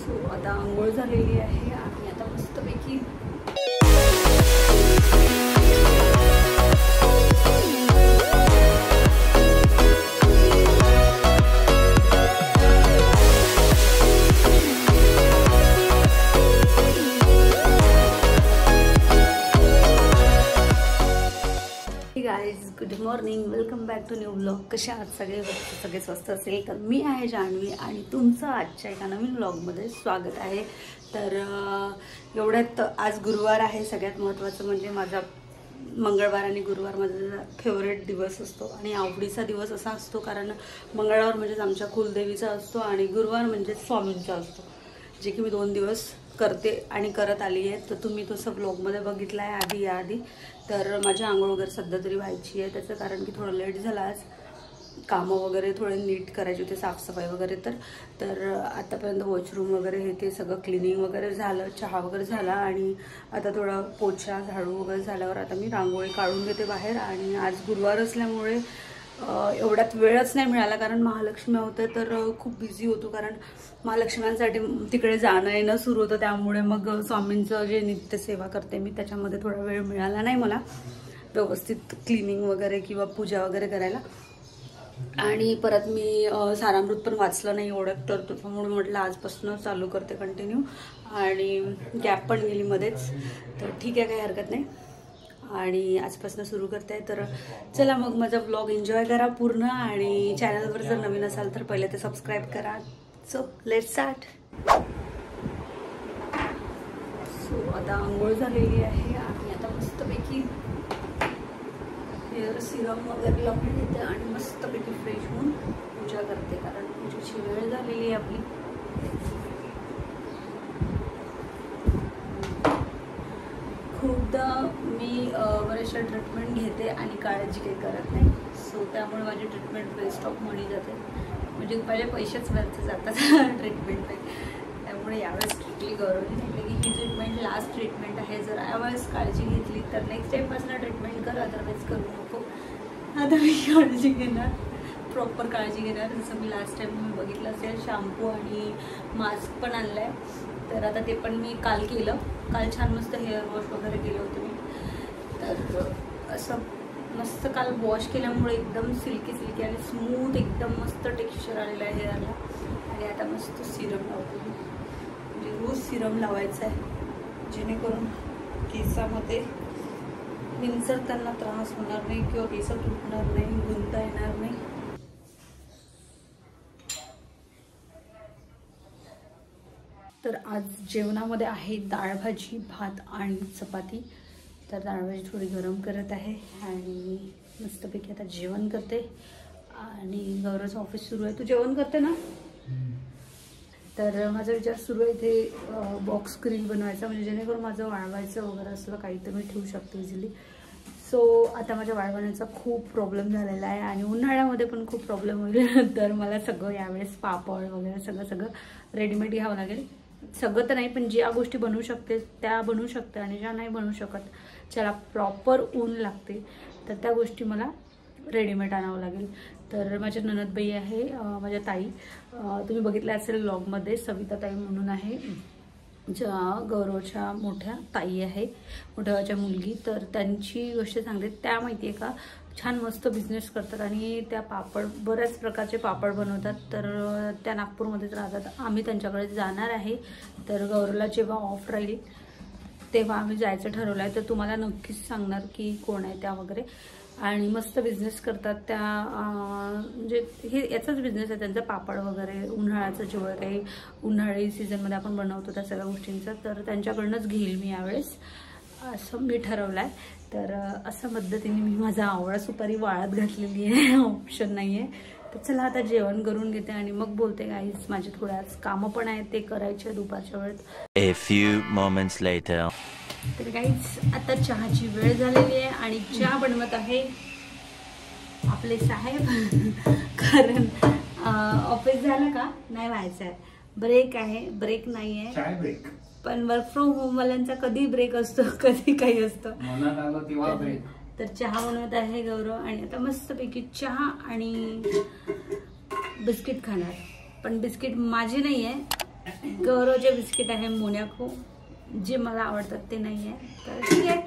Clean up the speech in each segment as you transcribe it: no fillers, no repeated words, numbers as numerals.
So आता आंघोळ झालेली आहे आणि आता मस्तपैकी guys good morning, welcome back to new blog. कशा आहात सगळे स्वस्त असेल तर मी आहे जान्हवी आणि तुमचं आजच्या एका नवीन ब्लॉगमध्ये स्वागत आहे. तर एवढ्यात आज गुरुवार आहे. सगळ्यात महत्त्वाचं म्हणजे माझा मंगळवार आणि गुरुवार माझा फेवरेट दिवस असतो आणि आवडीचा दिवस असा असतो कारण मंगळवार म्हणजेच आमच्या कुलदेवीचा असतो आणि गुरुवार म्हणजे स्वामींचा असतो, जे की मी 2 दिवस करते आणि करत आली आहे. तर तुम्ही तसं ब्लॉगमध्ये बघितलं आहे आधी. तर माझी आंघोळ वगैरे सध्या तरी व्हायची आहे. त्याचं कारण की थोडं लेट झालं आज, कामं वगैरे थोडे नीट करायचे होते, साफसफाई वगैरे. तर आतापर्यंत वॉशरूम वगैरे हे ते सगळं क्लिनिंग वगैरे झालं, चहा वगैरे झाला आणि आता थोडा पोछा झाडू वगैरे झाल्यावर आता मी रांगोळी काढून घेते बाहेर. आणि आज गुरुवार असल्यामुळे एवढ्यात वेळच नाही मिळाला कारण महालक्ष्मी होते तर खूप बिझी होतो कारण महालक्ष्म्यांसाठी तिकडे जाणं येणं सुरू होतं. त्यामुळे मग स्वामींचं जे नित्यसेवा करते मी त्याच्यामध्ये थोडा वेळ मिळाला नाही मला व्यवस्थित क्लिनिंग वगैरे किंवा पूजा वगैरे करायला. आणि परत मी सारामृत पण वाचलं नाही एवढं, तर त्याच्यामुळे म्हटलं आजपासून चालू करते कंटिन्यू आणि गॅप पण गेली मध्येच. तर ठीक आहे, काही हरकत नाही आणि आजपासून सुरू करते आहे. तर चला मग माझा ब्लॉग एन्जॉय करा पूर्ण आणि चॅनलवर जर नवीन असाल तर पहिले ते सबस्क्राईब करा. So let's start. सो आता आंघोळ झालेली आहे आणि आता मस्तपैकी हेअर सिरम वगैरे लावून घेते आणि मस्तपैकी फ्रेश होऊन पूजा करते कारण पूजेची वेळ झालेली आहे आपली. खूपदा मी बऱ्याचशा ट्रीटमेंट घेते आणि काळजी काही करत नाही. सो त्यामुळे माझी ट्रीटमेंट वेस्ट ऑफ मनी जाते, म्हणजे माझे पैसेच व्यर्थ जातात ट्रीटमेंटमध्ये. त्यामुळे यावेळेस स्ट्रिक्टली गौरवली म्हटलं की ही ट्रीटमेंट लास्ट ट्रीटमेंट आहे. जर यावेळेस काळजी घेतली तर नेक्स्ट टाईमपासून ट्रीटमेंट कर, अदरवाईज करू नको. आता मी काळजी घेणार, प्रॉपर काळजी घेणार. जसं मी लास्ट टाईम मी बघितलं असेल शॅम्पू आणि मास्क पण आणलं आहे. तर आता ते पण मी काल केलं. काल छान मस्त हेअर वॉश वगैरे केलं होतं मी. तर असं मस्त काल वॉश केल्यामुळे एकदम सिल्की आणि स्मूथ एकदम मस्त टेक्स्चर आलेलं आहे हेअरला. आणि आता मस्त सिरम लावते मी, म्हणजे रोज सिरम लावायचं आहे जेणेकरून केसामध्ये विंचरताना त्रास होणार नाही किंवा केस तुटणार नाही, गुंता येणार नाही. तर आज जेवणामध्ये आहे डाळ भाजी, भात आणि चपाती. तर डाळ भाजी थोडी गरम करत आहे आणि मस्तपैकी आता जेवण करते. आणि गौरवचं ऑफिस सुरू आहे. तू जेवण करते ना? तर माझा विचार सुरू आहे ते बॉक्स ग्रिल बनवायचा, म्हणजे जेणेकरून माझं वाळवायचं वगैरे असलं काही तर मी ठेवू शकते इझिली. सो आता माझ्या वाळवण्याचा खूप प्रॉब्लेम झालेला आहे आणि उन्हाळ्यामध्ये पण खूप प्रॉब्लेम होईल. तर मला सगळं यावेळेस पापड वगैरे सगळं रेडीमेड घ्यावं लागेल. सगळं तर नाही पण ज्या गोष्टी बनवू शकते त्या बनवू शकते आणि ज्या नाही बनवू शकत, ज्याला प्रॉपर ऊन लागते, तर त्या गोष्टी मला रेडीमेड आणावं लागेल. तर माझ्या ननदबाई आहे, माझ्या ताई, तुम्ही बघितलं असेल ब्लॉगमध्ये, सविता ताई म्हणून आहे, ज्या गौरवच्या मोठ्या ताई आहे, मोठ्याच्या मुलगी. तर त्यांची गोष्ट सांगते. त्या माहिती आहे का छान मस्त बिझनेस करतात आणि त्या पापड बऱ्याच प्रकारचे पापड बनवतात. तर त्या नागपूरमध्येच राहतात. आम्ही त्यांच्याकडे जाणार आहे. तर गौरवला जेव्हा ऑफ राहील तेव्हा आम्ही जायचं ठरवलं आहे. तर तुम्हाला नक्कीच सांगणार की कोण आहे त्या वगैरे. आणि मस्त बिझनेस करतात त्या, म्हणजे हे याचाच बिझनेस आहे त्यांचा, पापड वगैरे उन्हाळ्याचं जेवढं काही उन्हाळी सीझनमध्ये आपण बनवतो त्या सगळ्या गोष्टींचा. तर त्यांच्याकडूनच घेईल मी यावेळेस असं मी ठरवलं आहे. तर अशा पद्धतीने मी माझा आवळा सुपारी वाळत घातलेली आहे, ऑप्शन नाही आहे. तर चला आता जेवण करून घेते आणि मग बोलते. गाईज माझे थोडे आज कामं पण आहेत ते करायचे दुपारच्या वेळेत. A few moments later. तर गाईज आता चहाची वेळ झालेली आहे आणि चहा बनवत आहे आपले साहेब. कारण ऑफिस झालं का नाही व्हायचं आहे, ब्रेक आहे, ब्रेक नाही आहे. पण वर्क फ्रॉम होम वाल्यांचा कधी ब्रेक असतो, कधी काही असतं. तर चहा बनवत आहे गौरव आणि आता मस्तपैकी चहा आणि बिस्किट खाणार. पण बिस्किट माझी नाही आहे, गौरवचे बिस्किट आहे मोनॅको, जे मला आवडतात ते नाही आहे. तर ठीक आहे,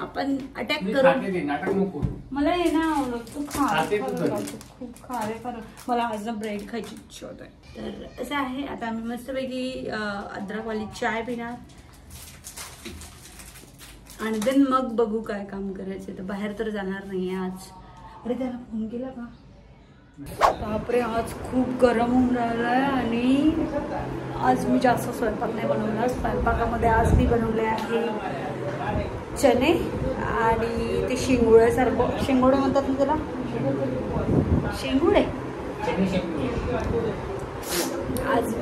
आपण अटॅक करू. मला हे ना आवडत, खूप खारे खूप खारे खार. मला आज ना ब्रेड खायची इच्छा होत आहे. तर असं आहे, आता आम्ही मस्तपैकी अद्रकवाली चाय पिणार आणि देन मग बघू काय काम करायचं. तर बाहेर तर जाणार नाही आज. अरे त्याला फोन केला का? बापरे, आज खूप गरम होऊन राहिलं आहे आणि आज मी जास्त स्वयंपाक नाही बनवणार. स्वयंपाकामध्ये आज मी बनवले आहे चणे आणि ते शेंगुळ्यासारखं, शेंगोडे म्हणतात ना त्याला, शेंगुडे. आज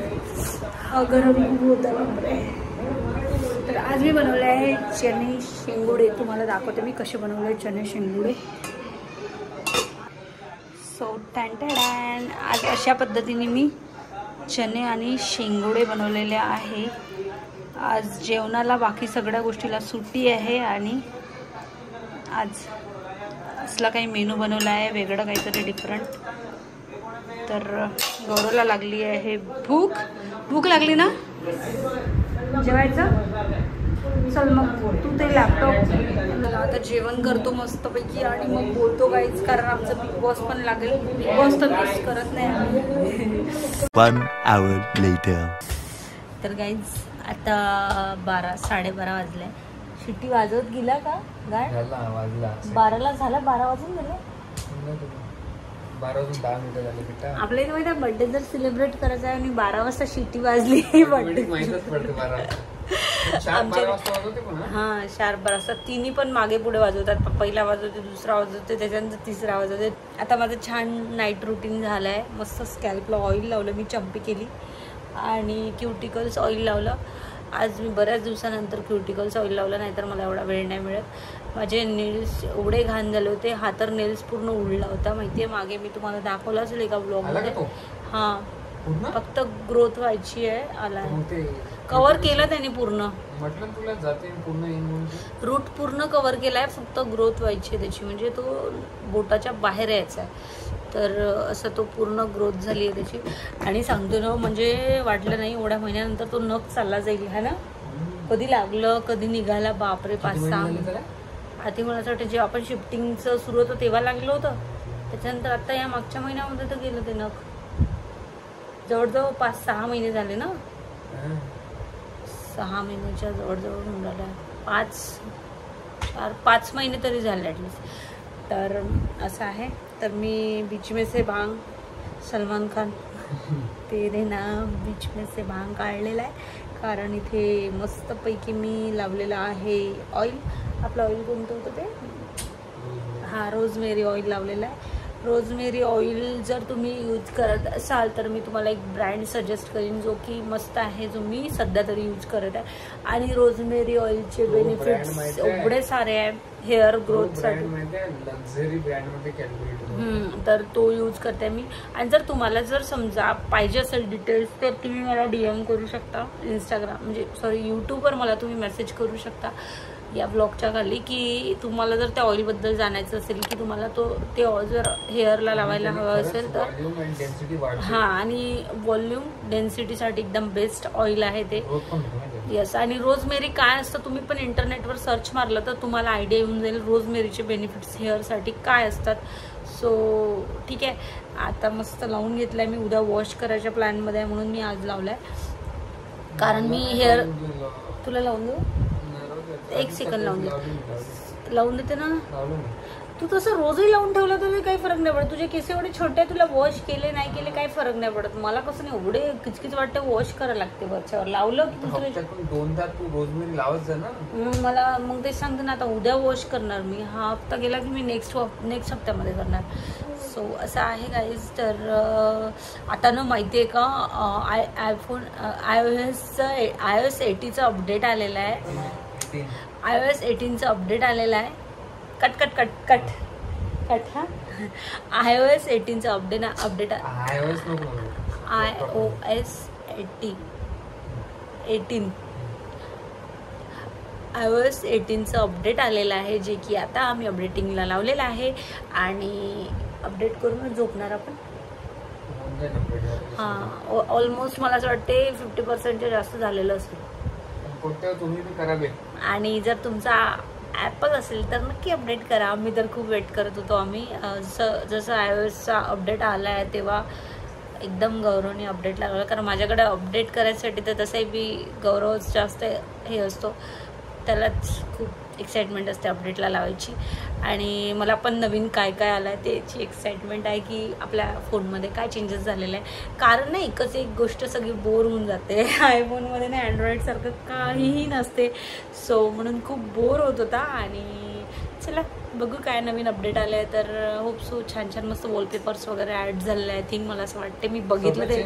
हा गरम खूप होता बापरे. तर आज मी बनवले आहे चणे शेंगुडे. तुम्हाला दाखवते मी कसे बनवले चणे शेंगुडे. सो टॅन आज अशा पद्धतीने मी चणे आणि शेंगुडे बनवलेले आहे. आज जेवणाला बाकी सगळ्या गोष्टीला सुट्टी आहे आणि आज असला काही मेनू बनवला आहे वेगळं काहीतरी डिफरंट. तर गौरवला लागली आहे भूक. भूक लागली ना, जेवायचं. चल मग तू ते लॅपटॉप, आता जेवण करतो मस्तपैकी आणि मग बोलतो काहीच, कारण आमचं बिग बॉस पण लागेल. बिग बॉस तर मिस करत नाही आम्ही. 1 hour later. तर गाईज आता 12-12:30 वाजले. शिट्टी वाजवत गेला का गाय? 12ला झाला, 12 वाजून गेले. 12:10 झाले. आपल्या इथे माहिती आहे, बर्थडे जर सेलिब्रेट करायचा आहे आणि 12 वाजता शिट्टी वाजली बर्थडे माहितच पडते. 12 हा, शार्प 12 वाजता. तिन्ही पण मागे पुढे वाजवतात. पहिला वाजवते, दुसरा वाजवते, त्याच्यानंतर तिसरा वाजवते. आता माझं छान नाईट रुटीन झालं आहे. मस्त स्कॅल्पला ऑइल लावलं मी, चंपी केली आणि क्युटिकल्स ऑइल लावलं. आज मी बऱ्याच दिवसानंतर क्युटिकल्स ऑइल लावलं, नाहीतर मला एवढा वेळ नाही मिळत. माझे नेल्स एवढे घाण झाले होते, हा तर नेल्स पूर्ण उडला होता माहिती आहे. मागे मी तुम्हाला दाखवलं असेल एका ब्लॉगमध्ये. हां, फक्त ग्रोथ व्हायची आहे. आला, कव्हर केलं त्याने पूर्ण. म्हटलं तुला जाते पूर्ण, रूट पूर्ण कव्हर केलाय, फक्त ग्रोथ व्हायची आहे त्याची. म्हणजे तो बोटाच्या बाहेर यायचा आहे. तर असं तो पूर्ण ग्रोथ झाली आहे त्याची. आणि सांगतो ना, म्हणजे वाटलं नाही एवढ्या महिन्यानंतर तो नख चालला जाईल. हा ना, कधी लागलं कधी निघाला. बापरे, 5-6 आधी मला असं वाटतं, जेव्हा आपण शिफ्टिंगचं सुरू होतं तेव्हा लागलं होतं. त्याच्यानंतर आता या मागच्या महिन्यामध्ये तर गेलं ते नख. जवळजवळ 5-6 महिने झाले ना, 6 महिन्याच्या जवळजवळ होऊन राहिल्या. 4-5 महिने तरी झाले ॲटलिस्ट. तर असं आहे. तर मी बीच में से भांग, सलमान खान तेरे नाम बीच में से भांग काढलेला आहे. कारण इथे मस्तपैकी मी लावलेलं आहे ऑइल. आपलं ऑइल कोणतं होतं ते? हां, रोजमेरी ऑइल लावलेलं आहे. रोजमेरी ऑइल जर तुम्ही यूज करत असाल तर मी तुम्हाला एक ब्रँड सजेस्ट करीन, जो की मस्त आहे, जो मी सध्या तरी यूज करत आहे. आणि रोजमेरी ऑइलचे बेनिफिट्स एवढे सारे आहे हेअर ग्रोथसाठी. लक्झरी ब्रँडमध्ये कॅल्क्युलेट, तर तो यूज करते मी. आणि जर तुम्हाला जर समजा पाहिजे असेल डिटेल्स, तर तुम्ही मला DM करू शकता. इंस्टाग्राम म्हणजे यूट्यूबवर मला तुम्ही मेसेज करू शकता या ब्लॉगच्या खाली, की तुम्हाला जर त्या ऑइलबद्दल जाणायचं असेल, की तुम्हाला ते जर हेअरला लावायला हवं असेल तर. हां, आणि वॉल्यूम डेन्सिटीसाठी एकदम बेस्ट ऑइल आहे ते. येस. आणि रोजमेरी काय असतं, तुम्ही पण इंटरनेटवर सर्च मारलं तर तुम्हाला आयडिया येऊन जाईल रोजमेरीचे बेनिफिट्स हेअरसाठी काय असतात. सो ठीक आहे, आता मस्त लावून घेतलं आहे मी. उद्या वॉश करायच्या प्लॅनमध्ये आहे म्हणून मी आज लावलं आहे. कारण मी हेअर, तुला लावून देऊ? 1 सेकंद लावून देते ना. तू तसं रोजही लावून ठेवलं तरी काही फरक नाही पडत. तुझे केस एवढे छोटे, तुला वॉश केले नाही केले काही फरक नाही पडत. मला कसं नाही, एवढे किचकिच वाटते, वॉश करायला लागते वरच्यावर. लावलं की तुझं 2दा तू रोजमेरी लावत जा ना. मला मग तेच सांगते ना, आता उद्या वॉश करणार मी. हा हप्ता गेला की मी नेक्स्ट हप्त्यामध्ये करणार. सो असं आहे गाईज. तर आता ना माहिती आहे का, iOS 18चं अपडेट आलेलं आहे. iOS 18चं अपडेट आलेलं आहे. कट हा, iOS 18चं अपडेट iOS 18 iOS 18चं अपडेट आलेलं आहे, जे की आता आम्ही अपडेटिंगला लावलेलं आहे. आणि अपडेट करून झोपणार आपण. हां ऑलमोस्ट मला असं वाटते 50% जास्त झालेलं असेल. कोणत्या तुम्ही बी करावे. आणि जर तुमचा ॲपल असेल तर नक्की अपडेट करा. आम्ही तर खूप वेट करत होतो. आम्ही जसं iOSचा अपडेट आला आहे तेव्हा एकदम गौरवने अपडेट लागला, कारण माझ्याकडे अपडेट करायसाठी तर तसंही बी गौरव जास्त हे असतो, त्यालाच खूप एक्साइटमेंट असते अपडेटला लावायची. आणि मला पण नवीन काय काय आलं आहे त्याची एक्साइटमेंट आहे की आपल्या फोनमध्ये काय चेंजेस झालेले आहे. कारण ना एकच एक गोष्ट सगळी बोर होऊन जाते आयफोनमध्ये ना अँड्रॉईडसारखं काहीही नसते. सो म्हणून खूप बोर होत होता. आणि चला बघू काय नवीन अपडेट आलं आहे. तर होप सो छान छान मस्त वॉलपेपर्स वगैरे ॲड झालेले आहे. थिंक मला असं वाटते मी बघितलं ते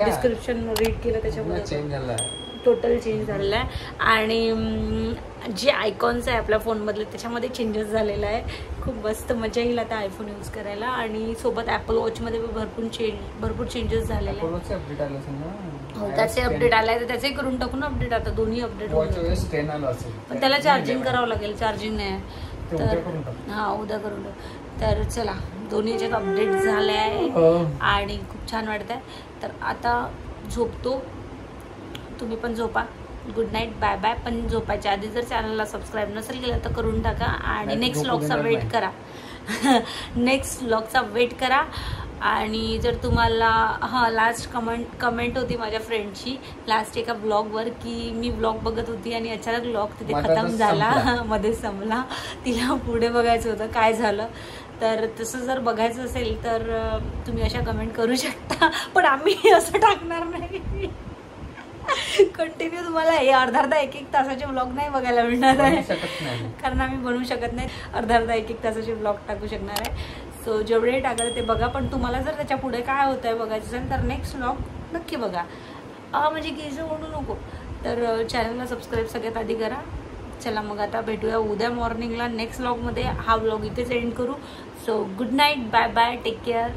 डिस्क्रिप्शन रीड केलं त्याच्यामध्ये चेंज झाला आहे, टोटल चेंज झालेलं आहे. आणि जे आयकॉन्स आहे आपल्या फोनमधले त्याच्यामध्ये चेंजेस झालेला आहे. खूप मस्त मजा येईल आता आयफोन यूज करायला. आणि सोबत ॲपल वॉचमध्ये भरपूर चेंजेस झालेले आहे. हो त्याचे अपडेट आलाय तर त्याचे करून टाकून अपडेट. आता दोन्ही अपडेट पण त्याला चार्जिंग करावं लागेल. चार्जिंग नाही तर हां उद्या करून टाकू. तर चला दोन्ही याच्यात अपडेट झाले आहे आणि खूप छान वाटत आहे. तर आता झोपतो, तुम्ही पण झोपा. Good night, bye bye. पण झोपायच्या आधी जर चॅनलला सबस्क्राईब नसेल केलं तर करून टाका. आणि नेक्स्ट व्लॉगचा वेट करा नेक्स्ट व्लॉगचा वेट करा. आणि जर तुम्हाला लास्ट कमेंट होती माझ्या फ्रेंडची लास्ट एका ब्लॉगवर की मी ब्लॉग बघत होती आणि अचानक ब्लॉग तिथे खतम झाला मध्ये संपला. तिला पुढे बघायचं होतं काय झालं. तर तसं जर बघायचं असेल तर तुम्ही अशा कमेंट करू शकता, पण आम्ही असं टाकणार नाही. कंटिन्यू तुम्हाला हे अर्धा एक तासाचे ब्लॉग नाही बघायला मिळणार आहे, कारण आम्ही बनवू शकत नाही. अर्धा एक तासाचे ब्लॉग टाकू शकणार आहे. सो जेवढे टाकायचं ते बघा. पण तुम्हाला जर त्याच्या पुढे काय होतं आहे बघायचं असेल तर नेक्स्ट व्लॉग नक्की बघा. म्हणजे कीचं म्हणू नको. तर चॅनलला सबस्क्राईब सगळ्यात आधी करा. चला मग आता भेटूया उद्या मॉर्निंगला नेक्स्ट व्लॉगमध्ये. हा व्लॉग इथेच एंड करू. So good night, bye bye, take care.